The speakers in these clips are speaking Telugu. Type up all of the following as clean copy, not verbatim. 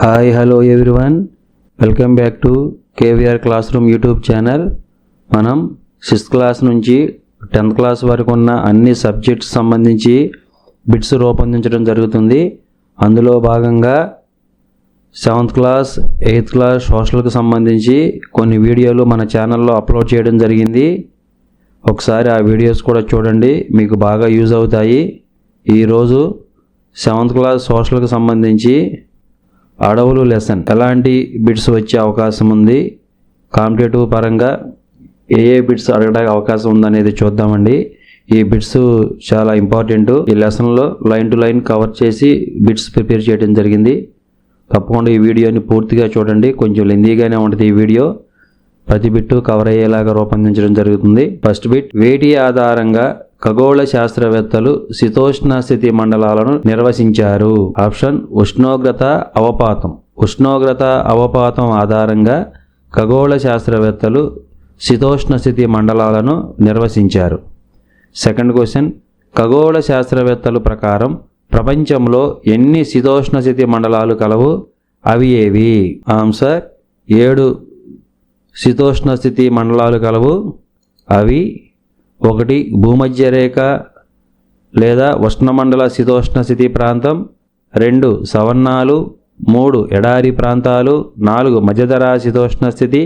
Hi hello everyone, welcome back to KVR class room YouTube channel. మనం 6th క్లాస్ నుంచి 10th క్లాస్ వరకు ఉన్న అన్ని సబ్జెక్ట్స్ సంబంధించి బిట్స్ రూపొందించడం జరుగుతుంది. అందులో భాగంగా 7th క్లాస్ 8th క్లాస్ సోషల్కి సంబంధించి కొన్ని వీడియోలు మన ఛానల్లో అప్లోడ్ చేయడం జరిగింది. ఒకసారి ఆ వీడియోస్ కూడా చూడండి, మీకు బాగా యూజ్ అవుతాయి. ఈరోజు 7th క్లాస్ సోషల్కి సంబంధించి అడవులు లెసన్ ఎలాంటి బిట్స్ వచ్చే అవకాశం ఉంది, కాంపిటేటివ్ పరంగా ఏ బిట్స్ అడగడానికి అవకాశం ఉందనేది చూద్దామండి. ఈ బిట్స్ చాలా ఇంపార్టెంట్. ఈ లెసన్లో లైన్ టు లైన్ కవర్ చేసి బిట్స్ ప్రిపేర్ చేయడం జరిగింది. తప్పకుండా ఈ వీడియోని పూర్తిగా చూడండి, కొంచెం లెందీగానే ఉంటుంది ఈ వీడియో. ప్రతి బిట్టు కవర్ అయ్యేలాగా రూపొందించడం జరుగుతుంది. ఫస్ట్ బిట్, వేటి ఆధారంగా ఖగోళ శాస్త్రవేత్తలు శీతోష్ణ స్థితి మండలాలను నిర్వచించారు? ఆప్షన్ ఉష్ణోగ్రత అవపాతం. ఉష్ణోగ్రత అవపాతం ఆధారంగా ఖగోళ శాస్త్రవేత్తలు శీతోష్ణ స్థితి మండలాలను నిర్వచించారు. సెకండ్ క్వశ్చన్, ఖగోళ శాస్త్రవేత్తల ప్రకారం ప్రపంచంలో ఎన్ని శీతోష్ణ స్థితి మండలాలు కలవు? అవి ఏవి? ఆన్సర్ 7 శీతోష్ణ స్థితి మండలాలు కలవు. అవి 1 భూమధ్య రేఖ లేదా ఉష్ణమండల శీతోష్ణ స్థితి ప్రాంతం, 2 సవర్ణాలు, 3 ఎడారి ప్రాంతాలు, 4 మధ్యధరా శీతోష్ణ స్థితి,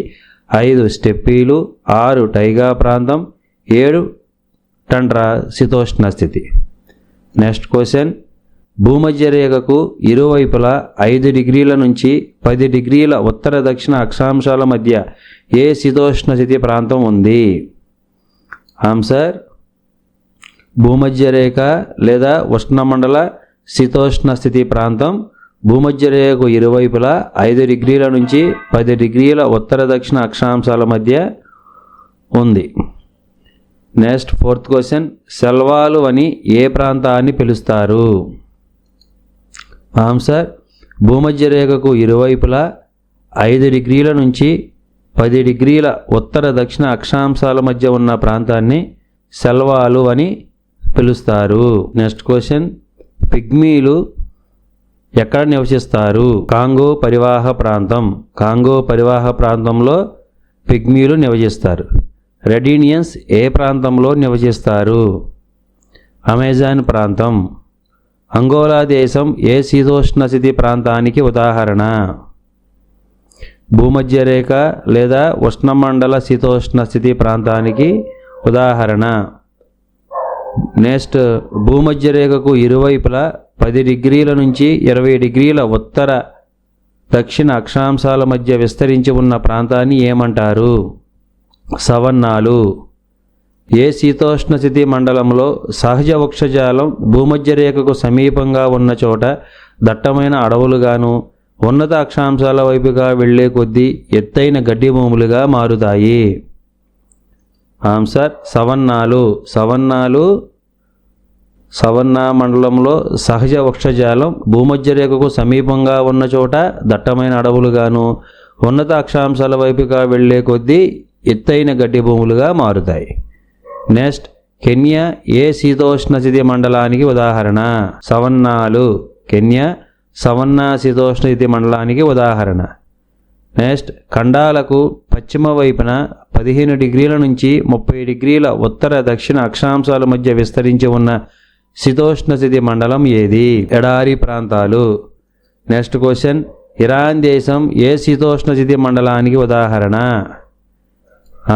5 స్టెప్పీలు, 6 టైగా ప్రాంతం, 7 టండ్రా శీతోష్ణ స్థితి. నెక్స్ట్ క్వశ్చన్, భూమధ్య రేఖకు ఇరువైపులా 5 డిగ్రీల నుంచి 10 డిగ్రీల ఉత్తర దక్షిణ అక్షాంశాల మధ్య ఏ శీతోష్ణ స్థితి ప్రాంతం ఉంది? ఆన్సర్ భూమధ్య రేఖ లేదా ఉష్ణమండల శీతోష్ణ స్థితి ప్రాంతం భూమధ్య రేఖకు ఇరువైపులా 5 డిగ్రీల నుంచి 10 డిగ్రీల ఉత్తర దక్షిణ అక్షాంశాల మధ్య ఉంది. నెక్స్ట్ ఫోర్త్ క్వశ్చన్, సెల్వాలు అని ఏ ప్రాంతాన్ని పిలుస్తారు? ఆన్సర్ భూమధ్య రేఖకు ఇరువైపులా 5 డిగ్రీల నుంచి 10 డిగ్రీల ఉత్తర దక్షిణ అక్షాంశాల మధ్య ఉన్న ప్రాంతాన్ని సెల్వాలు అని పిలుస్తారు. నెక్స్ట్ క్వశ్చన్, పిగ్మీలు ఎక్కడ నివసిస్తారు? కాంగో పరివాహ ప్రాంతం. కాంగో పరివాహ ప్రాంతంలో పిగ్మీలు నివసిస్తారు. రెడీనియన్స్ ఏ ప్రాంతంలో నివసిస్తారు? అమెజాన్ ప్రాంతం. అంగోలా దేశం ఏ శీతోష్ణ స్థితి ప్రాంతానికి ఉదాహరణ? భూమధ్య రేఖ లేదా ఉష్ణమండల శీతోష్ణ స్థితి ప్రాంతానికి ఉదాహరణ. నెక్స్ట్, భూమధ్య రేఖకు ఇరువైపులా 10 డిగ్రీల నుంచి 20 డిగ్రీల ఉత్తర దక్షిణ అక్షాంశాల మధ్య విస్తరించి ఉన్న ప్రాంతాన్ని ఏమంటారు? సవర్ణాలు. ఏ శీతోష్ణ స్థితి మండలంలో సహజ వృక్షజాలం భూమధ్య రేఖకు సమీపంగా ఉన్న చోట దట్టమైన అడవులుగాను, ఉన్నత అక్షాంశాల వైపుగా వెళ్లే కొద్దీ ఎత్తైన గడ్డి భూములుగా మారుతాయి? ఆన్సర్ సవర్ణాలు. సవర్ణ మండలంలో సహజ వృక్షజాలం భూమధ్య రేఖకు సమీపంగా ఉన్న చోట దట్టమైన అడవులుగాను, ఉన్నత అక్షాంశాల వైపుగా వెళ్లే కొద్దీ ఎత్తైన గడ్డి భూములుగా మారుతాయి. నెక్స్ట్, కెన్యా ఏ శీతోష్ణ స్థితి మండలానికి ఉదాహరణ? సవర్ణాలు. కెన్యా సవర్ణ శీతోష్ణ స్థితి మండలానికి ఉదాహరణ. నెక్స్ట్, ఖండాలకు పశ్చిమ వైపున 15 డిగ్రీల నుంచి 30 డిగ్రీల ఉత్తర దక్షిణ అక్షాంశాల మధ్య విస్తరించి ఉన్న శీతోష్ణ స్థితి మండలం ఏది? ఎడారి ప్రాంతాలు. నెక్స్ట్ క్వశ్చన్, ఇరాన్ దేశం ఏ శీతోష్ణ స్థితి మండలానికి ఉదాహరణ?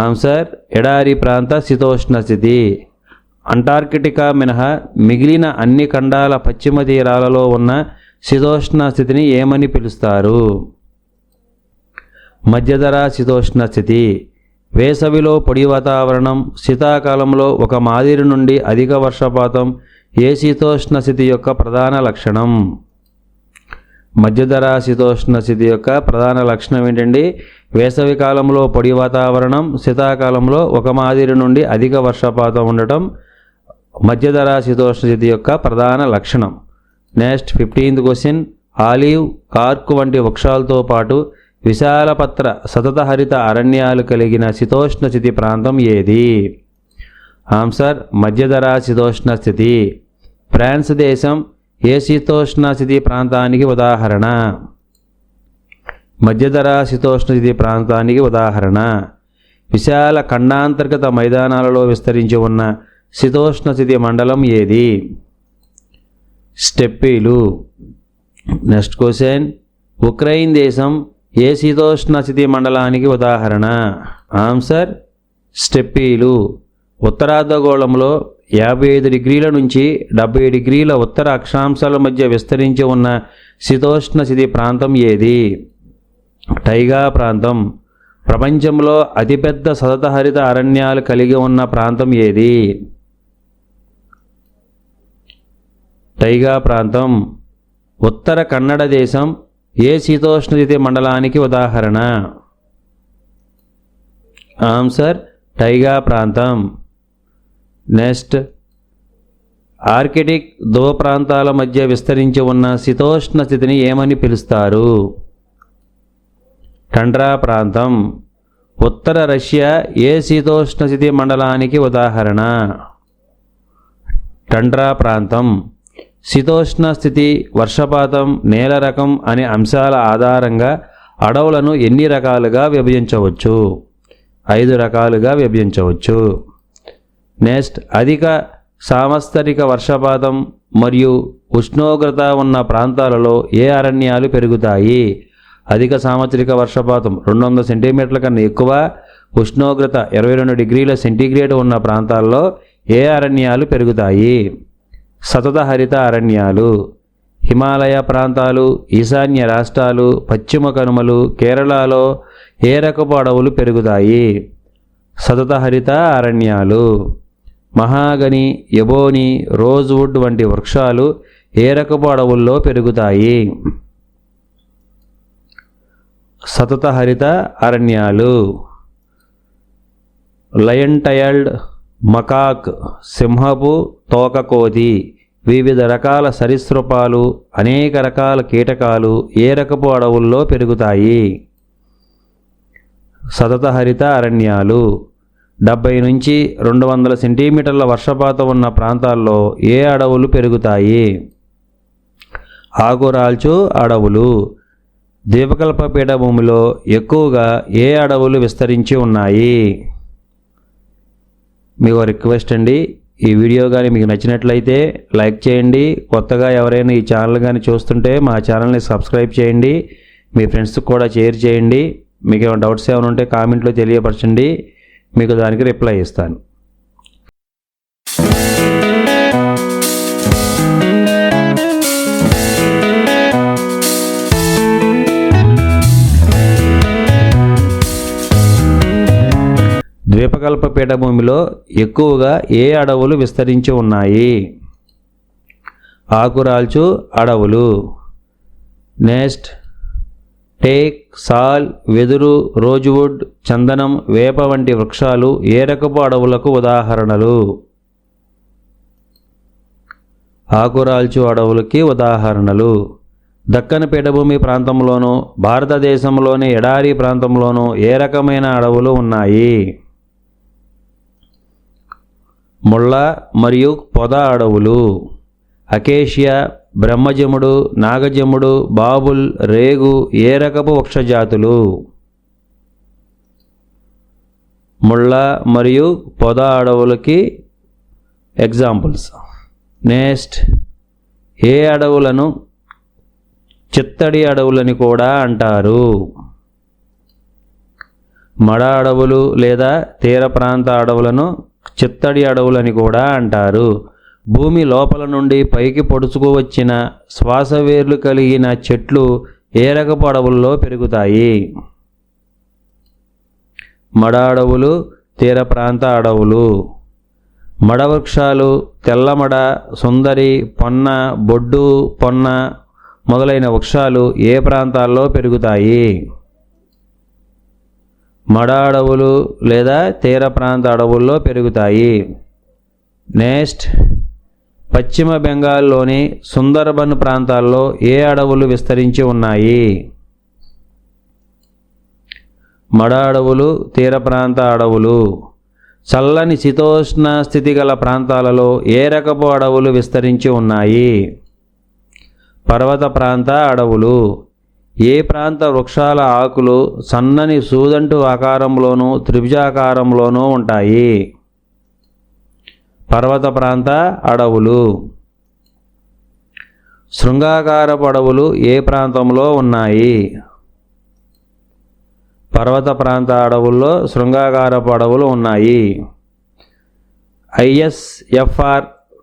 ఆన్సర్ ఎడారి ప్రాంత శీతోష్ణ స్థితి. అంటార్కిటికా మినహా మిగిలిన అన్ని ఖండాల పశ్చిమ తీరాలలో ఉన్న శీతోష్ణ స్థితిని ఏమని పిలుస్తారు? మధ్యధరా శీతోష్ణ స్థితి. వేసవిలో పొడి వాతావరణం, శీతాకాలంలో ఒక మాదిరి నుండి అధిక వర్షపాతం ఏ శీతోష్ణ స్థితి యొక్క ప్రధాన లక్షణం? మధ్యధరా శీతోష్ణ స్థితి యొక్క ప్రధాన లక్షణం ఏంటండి? వేసవి కాలంలో పొడి వాతావరణం, శీతాకాలంలో ఒక మాదిరి నుండి అధిక వర్షపాతం ఉండటం మధ్యధరా శీతోష్ణ స్థితి యొక్క ప్రధాన లక్షణం. Next 15th question, olive, cork వంటి వృక్షాలతో పాటు విశాలపత్ర సతతహరిత అరణ్యాలు కలిగిన శీతోష్ణ స్థితి ప్రాంతం ఏది? ఆన్సర్ మధ్యధరా శీతోష్ణ స్థితి. ఫ్రాన్స్ దేశం ఏ శీతోష్ణ స్థితి ప్రాంతానికి ఉదాహరణ? మధ్యధరా శీతోష్ణస్థితి ప్రాంతానికి ఉదాహరణ. విశాల ఖండాంతర్గత మైదానాలలో విస్తరించి ఉన్న శీతోష్ణస్థితి మండలం ఏది? స్టెప్పీలు. నెక్స్ట్ క్వశ్చన్, ఉక్రెయిన్ దేశం ఏ శీతోష్ణస్థితి మండలానికి ఉదాహరణ? ఆన్సర్ స్టెప్పీలు. ఉత్తరార్ధగోళంలో 55 డిగ్రీల నుంచి 70 డిగ్రీల ఉత్తర అక్షాంశాల మధ్య విస్తరించి ఉన్న శీతోష్ణస్థితి ప్రాంతం ఏది? టైగా ప్రాంతం. ప్రపంచంలో అతిపెద్ద సతతహరిత అరణ్యాలు కలిగి ఉన్న ప్రాంతం ఏది? టైగా ప్రాంతం. ఉత్తర కన్నడ దేశం ఏ శీతోష్ణస్థితి మండలానికి ఉదాహరణ? ఆన్సర్ టైగా ప్రాంతం. నెక్స్ట్, ఆర్కిటిక్ ధ్రువ ప్రాంతాల మధ్య విస్తరించి ఉన్న శీతోష్ణ స్థితిని ఏమని పిలుస్తారు? టండ్రా ప్రాంతం. ఉత్తర రష్యా ఏ శీతోష్ణ స్థితి మండలానికి ఉదాహరణ? టండ్రా ప్రాంతం. శీతోష్ణ స్థితి, వర్షపాతం, నేల రకం అనే అంశాల ఆధారంగా అడవులను ఎన్ని రకాలుగా విభజించవచ్చు? 5 రకాలుగా విభజించవచ్చు. నెక్స్ట్, అధిక సాంవత్సరిక వర్షపాతం మరియు ఉష్ణోగ్రత ఉన్న ప్రాంతాలలో ఏ అరణ్యాలు పెరుగుతాయి? అధిక సాంవత్సరిక వర్షపాతం 200 సెంటీమీటర్ల కన్నా ఎక్కువ, ఉష్ణోగ్రత 22 డిగ్రీల సెంటీగ్రేడ్ ఉన్న ప్రాంతాల్లో ఏ అరణ్యాలు పెరుగుతాయి? సతత హరిత అరణ్యాలు. హిమాలయ ప్రాంతాలు, ఈశాన్య రాష్ట్రాలు, పశ్చిమ కనుమలు, కేరళలో ఏ రకపు అడవులు పెరుగుతాయి? సతత హరిత అరణ్యాలు. మహాగని, ఎబోని, రోజ్వుడ్ వంటి వృక్షాలు ఏ రకపు అడవుల్లో పెరుగుతాయి? సతత హరిత అరణ్యాలు. లయన్ టైల్డ్ మకాక్, సింహపు తోకకోతి, వివిధ రకాల సరీసృపాలు, అనేక రకాల కీటకాలు ఏ రకపు అడవుల్లో పెరుగుతాయి? సతత హరిత అరణ్యాలు. 70 నుంచి 200 సెంటీమీటర్ల వర్షపాతం ఉన్న ప్రాంతాల్లో ఏ అడవులు పెరుగుతాయి? ఆకురాల్చు అడవులు. ద్వీపకల్ప పీఠభూమిలో ఎక్కువగా ఏ అడవులు విస్తరించి ఉన్నాయి? మీకు రిక్వెస్ట్ అండి, ఈ వీడియో కానీ మీకు నచ్చినట్లయితే లైక్ చేయండి. కొత్తగా ఎవరైనా ఈ ఛానల్ కానీ చూస్తుంటే మా ఛానల్ని సబ్స్క్రైబ్ చేయండి. మీ ఫ్రెండ్స్కి కూడా షేర్ చేయండి. మీకు ఏమైనా డౌట్స్ ఏమైనా ఉంటే కామెంట్లో తెలియపరచండి, మీకు దానికి రిప్లై ఇస్తాను. ద్వీపకల్ప పీఠభూమిలో ఎక్కువగా ఏ అడవులు విస్తరించి ఉన్నాయి? ఆకురాల్చు అడవులు. నెక్స్ట్, టేక్, సాల్, వెదురు, రోజ్వుడ్, చందనం, వేప వంటి వృక్షాలు ఏ రకపు అడవులకు ఉదాహరణలు? ఆకురాల్చు అడవులకి ఉదాహరణలు. దక్కన్ పీఠభూమి ప్రాంతంలోనూ భారతదేశంలోని ఎడారి ప్రాంతంలోనూ ఏ రకమైన అడవులు ఉన్నాయి? ముళ్ళ మరియు పొద అడవులు. అకేషియా, బ్రహ్మజముడు, నాగజముడు, బాబుల్, రేగు ఏ రకపు వృక్షజాతులు? ముళ్ళ మరియు పొద అడవులకి ఎగ్జాంపుల్స్. నెక్స్ట్, ఏ అడవులను చిత్తడి అడవులని కూడా అంటారు? మడ అడవులు లేదా తీర ప్రాంత అడవులను చిత్తడి అడవులని కూడా అంటారు. భూమి లోపల నుండి పైకి పొడుచుకు వచ్చిన శ్వాసవేర్లు కలిగిన చెట్లు ఏ రకపు అడవుల్లో పెరుగుతాయి? మడ అడవులు, తీర ప్రాంత అడవులు. మడ వృక్షాలు తెల్లమడ, సుందరి, పొన్న, బొడ్డు పొన్న మొదలైన వృక్షాలు ఏ ప్రాంతాల్లో పెరుగుతాయి? మడ అడవులు లేదా తీర ప్రాంత అడవుల్లో పెరుగుతాయి. నెక్స్ట్, పశ్చిమ బెంగాల్లోని సుందర్బన్ ప్రాంతాల్లో ఏ అడవులు విస్తరించి ఉన్నాయి? మడ అడవులు, తీర ప్రాంత అడవులు. చల్లని శీతోష్ణ స్థితి గల ప్రాంతాలలో ఏ రకపు అడవులు విస్తరించి ఉన్నాయి? పర్వత ప్రాంత అడవులు. ఏ ప్రాంత వృక్షాల ఆకులు సన్నని సూదంటు ఆకారంలోనూ త్రిభుజాకారంలోనూ ఉంటాయి? పర్వత ప్రాంత అడవులు. శృంగాకారపు అడవులు ఏ ప్రాంతంలో ఉన్నాయి? పర్వత ప్రాంత అడవుల్లో శృంగాకారపు అడవులు ఉన్నాయి. ISFR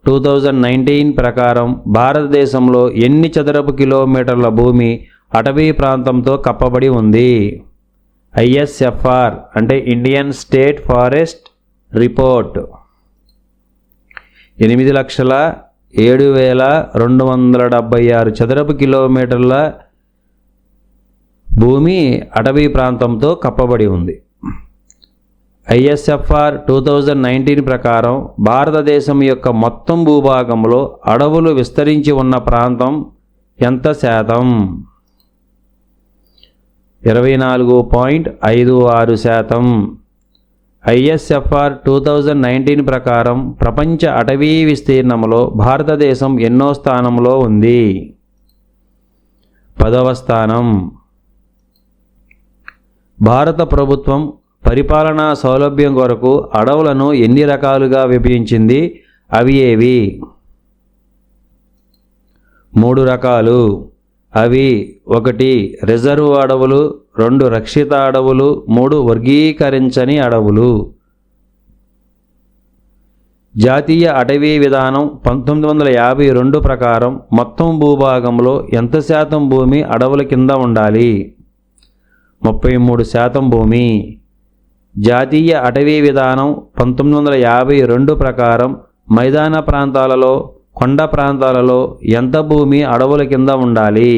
2019 ప్రకారం భారతదేశంలో ఎన్ని చదరపు కిలోమీటర్ల భూమి అటవీ ప్రాంతంతో కప్పబడి ఉంది? ISFR అంటే ఇండియన్ స్టేట్ ఫారెస్ట్ రిపోర్ట్. 8,07,276 చదరపు కిలోమీటర్ల భూమి అటవీ ప్రాంతంతో కప్పబడి ఉంది. ISFR 2019 ప్రకారం భారతదేశం యొక్క మొత్తం భూభాగంలో అడవులు విస్తరించి ఉన్న ప్రాంతం ఎంత శాతం? 24.56%. ISFR 2019 ప్రకారం ప్రపంచ అటవీ విస్తీర్ణంలో భారతదేశం ఎన్నో స్థానంలో ఉంది? 10వ స్థానం. భారత ప్రభుత్వం పరిపాలనా సౌలభ్యం కొరకు అడవులను ఎన్ని రకాలుగా విభజించింది? అవి ఏవి? 3 రకాలు. అవి 1 రిజర్వ్ అడవులు, 2 రక్షిత అడవులు, 3 వర్గీకరించని అడవులు. జాతీయ అటవీ విధానం 1952 ప్రకారం మొత్తం భూభాగంలో ఎంత శాతం భూమి అడవుల కింద ఉండాలి? 33% భూమి. జాతీయ అటవీ విధానం 1952 ప్రకారం మైదాన ప్రాంతాలలో, కొండ ప్రాంతాలలో ఎంత భూమి అడవుల కింద ఉండాలి?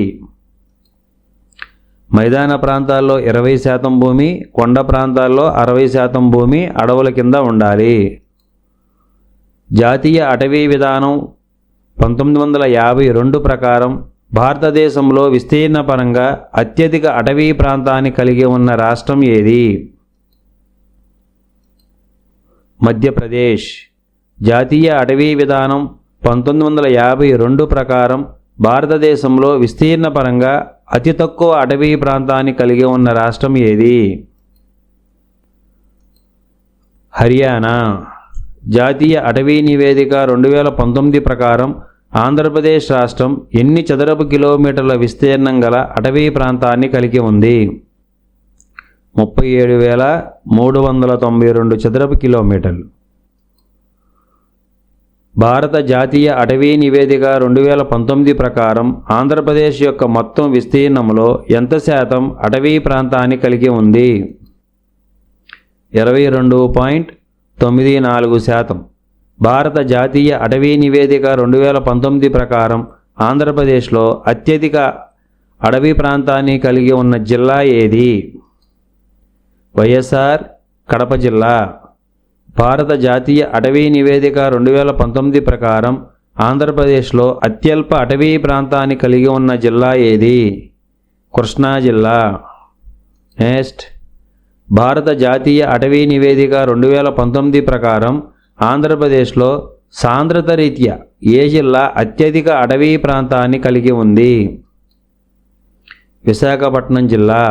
మైదాన ప్రాంతాల్లో 20% భూమి, కొండ ప్రాంతాల్లో 60% భూమి అడవుల కింద ఉండాలి. జాతీయ అటవీ విధానం 1952 ప్రకారం భారతదేశంలో విస్తీర్ణపరంగా అత్యధిక అటవీ ప్రాంతాన్ని కలిగి ఉన్న రాష్ట్రం ఏది? మధ్యప్రదేశ్. జాతీయ అటవీ విధానం 1952 ప్రకారం భారతదేశంలో విస్తీర్ణపరంగా అతి తక్కువ అటవీ ప్రాంతాన్ని కలిగి ఉన్న రాష్ట్రం ఏది? హర్యానా. జాతీయ అటవీ నివేదిక 2019 ప్రకారం ఆంధ్రప్రదేశ్ రాష్ట్రం ఎన్ని చదరపు కిలోమీటర్ల విస్తీర్ణం గల అటవీ ప్రాంతాన్ని కలిగి ఉంది? 37,392 చదరపు కిలోమీటర్లు. భారత జాతీయ అటవీ నివేదిక 2019 ప్రకారం ఆంధ్రప్రదేశ్ యొక్క మొత్తం విస్తీర్ణంలో ఎంత శాతం అటవీ ప్రాంతాన్ని కలిగి ఉంది? 22.94%. భారత జాతీయ అటవీ నివేదిక 2019 ప్రకారం ఆంధ్రప్రదేశ్లో అత్యధిక అడవి ప్రాంతాన్ని కలిగి ఉన్న జిల్లా ఏది? వైఎస్ఆర్ కడప జిల్లా. భారత జాతీయ అటవీ నివేదిక 2019 ప్రకారం ఆంధ్రప్రదేశ్లో అత్యల్ప అటవీ ప్రాంతాన్ని కలిగి ఉన్న జిల్లా ఏది? కృష్ణా జిల్లా. నెక్స్ట్. భారత జాతీయ అటవీ నివేదిక 2019 ప్రకారం ఆంధ్రప్రదేశ్లో సాంద్రత రీత్యా ఏ జిల్లా అత్యధిక అటవీ ప్రాంతాన్ని కలిగి ఉంది? విశాఖపట్నం జిల్లా.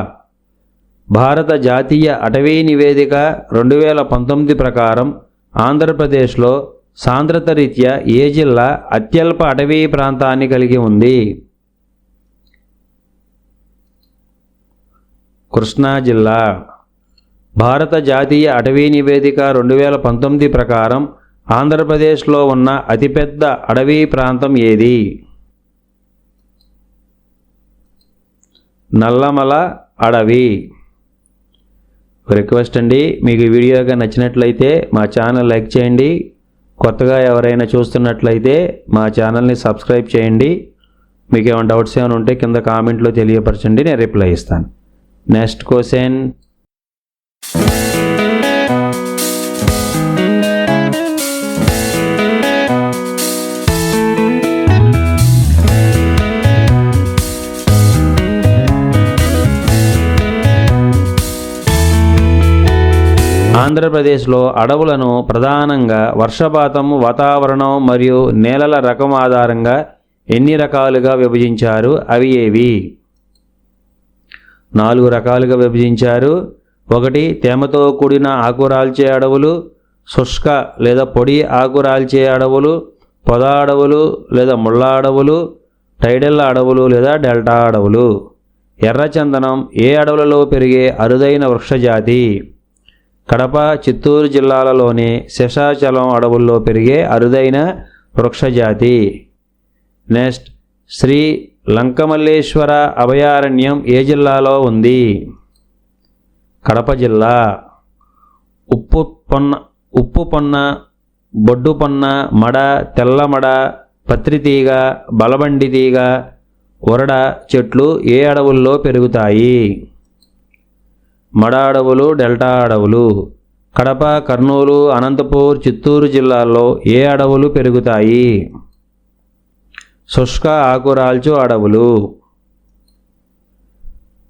భారత జాతీయ అటవీ నివేదిక 2019 ప్రకారం ఆంధ్రప్రదేశ్లో సాంద్రత రీత్యా ఏ జిల్లా అత్యల్ప అటవీ ప్రాంతాన్ని కలిగి ఉంది? కృష్ణా జిల్లా. భారత జాతీయ అటవీ నివేదిక 2019 ప్రకారం ఆంధ్రప్రదేశ్లో ఉన్న అతిపెద్ద అడవి ప్రాంతం ఏది? నల్లమల అడవి. రిక్వెస్ట్ అండి, మీకు ఈ వీడియోగా నచ్చినట్లయితే మా ఛానల్ లైక్ చేయండి. కొత్తగా ఎవరైనా చూస్తున్నట్లయితే మా ఛానల్ని సబ్స్క్రైబ్ చేయండి. మీకు ఏమైనా డౌట్స్ ఏమైనా ఉంటే కింద కామెంట్లో తెలియపరచండి, నేను రిప్లై ఇస్తాను. Next question. ఆంధ్రప్రదేశ్లో అడవులను ప్రధానంగా వర్షపాతం, వాతావరణం మరియు నేలల రకం ఆధారంగా ఎన్ని రకాలుగా విభజించారు? అవి ఏవి? 4 రకాలుగా విభజించారు. 1 తేమతో కూడిన ఆకురాల్చే అడవులు, శుష్క లేదా పొడి ఆకురాల్చే అడవులు, పొద అడవులు లేదా ముళ్ళ అడవులు, టైడల్ అడవులు లేదా డెల్టా అడవులు. ఎర్రచందనం ఏ అడవులలో పెరిగే అరుదైన వృక్షజాతి? కడప, చిత్తూరు జిల్లాలలోని శేషాచలం అడవుల్లో పెరిగే అరుదైన వృక్షజాతి. నెక్స్ట్, శ్రీ లంకమల్లేశ్వర అభయారణ్యం ఏ జిల్లాలో ఉంది? కడప జిల్లా. ఉప్పు పొన్న, బొడ్డు పొన్న, మడ, తెల్లమడ, పత్రితీగ, బలబండి తీగ, ఉరడ చెట్లు ఏ అడవుల్లో పెరుగుతాయి? మడ అడవులు, డెల్టా అడవులు. కడప, కర్నూలు, అనంతపూర్, చిత్తూరు జిల్లాల్లో ఏ అడవులు పెరుగుతాయి? శుష్క ఆకురాల్చు అడవులు.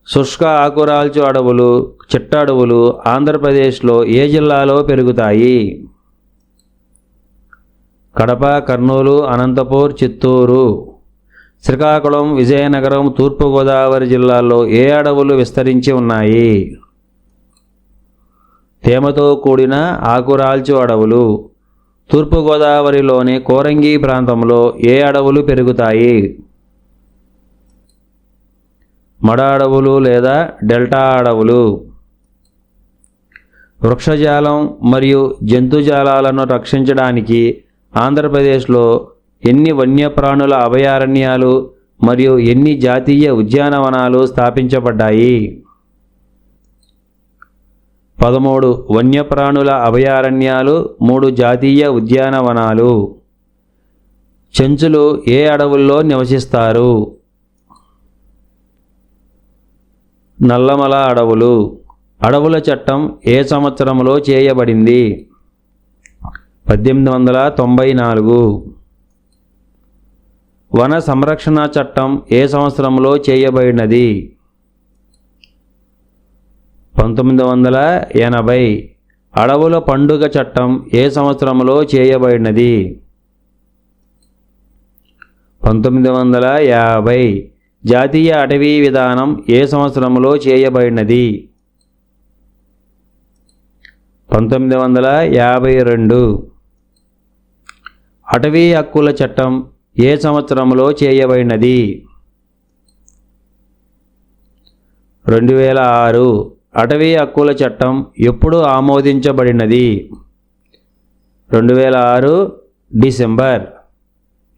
శుష్క ఆకురాల్చు అడవులు, చిట్ట అడవులు ఆంధ్రప్రదేశ్లో ఏ జిల్లాలో పెరుగుతాయి? కడప, కర్నూలు, అనంతపూర్, చిత్తూరు. శ్రీకాకుళం, విజయనగరం, తూర్పుగోదావరి జిల్లాల్లో ఏ అడవులు విస్తరించి ఉన్నాయి? తేమతో కూడిన ఆకురాల్చు అడవులు. తూర్పుగోదావరిలోని కోరంగి ప్రాంతంలో ఏ అడవులు పెరుగుతాయి? మడ అడవులు లేదా డెల్టా అడవులు. వృక్షజాలం మరియు జంతుజాలాలను రక్షించడానికి ఆంధ్రప్రదేశ్లో ఎన్ని వన్యప్రాణుల అభయారణ్యాలు మరియు ఎన్ని జాతీయ ఉద్యానవనాలు స్థాపించబడ్డాయి? 13 వన్యప్రాణుల అభయారణ్యాలు, 3 జాతీయ ఉద్యానవనాలు. చెంచులు ఏ అడవుల్లో నివసిస్తారు? నల్లమల అడవులు. అడవుల చట్టం ఏ సంవత్సరంలో చేయబడింది? 1894. వన సంరక్షణ చట్టం ఏ సంవత్సరంలో చేయబడినది? 1980. అడవుల పండుగ చట్టం ఏ సంవత్సరంలో చేయబడినది? 1950. జాతీయ అటవీ విధానం ఏ సంవత్సరంలో చేయబడినది? 1952. అటవీ హక్కుల చట్టం ఏ సంవత్సరంలో చేయబడినది? 2006. అటవీ హక్కుల చట్టం ఎప్పుడు ఆమోదించబడినది? 2006 డిసెంబర్.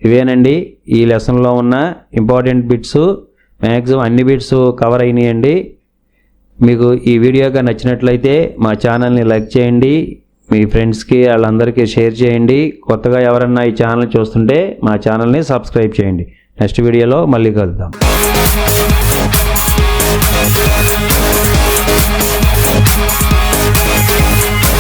ఇవేనండి ఈ లెసన్లో ఉన్న ఇంపార్టెంట్ బిట్స్. మ్యాక్సిమం అన్ని బిట్స్ కవర్ అయినాయండి. మీకు ఈ వీడియోగా నచ్చినట్లయితే మా ఛానల్ని లైక్ చేయండి, మీ ఫ్రెండ్స్కి వాళ్ళందరికీ షేర్ చేయండి. కొత్తగా ఎవరన్నా ఈ ఛానల్ చూస్తుంటే మా ఛానల్ని సబ్స్క్రైబ్ చేయండి. నెక్స్ట్ వీడియోలో మళ్ళీ కలుద్దాం.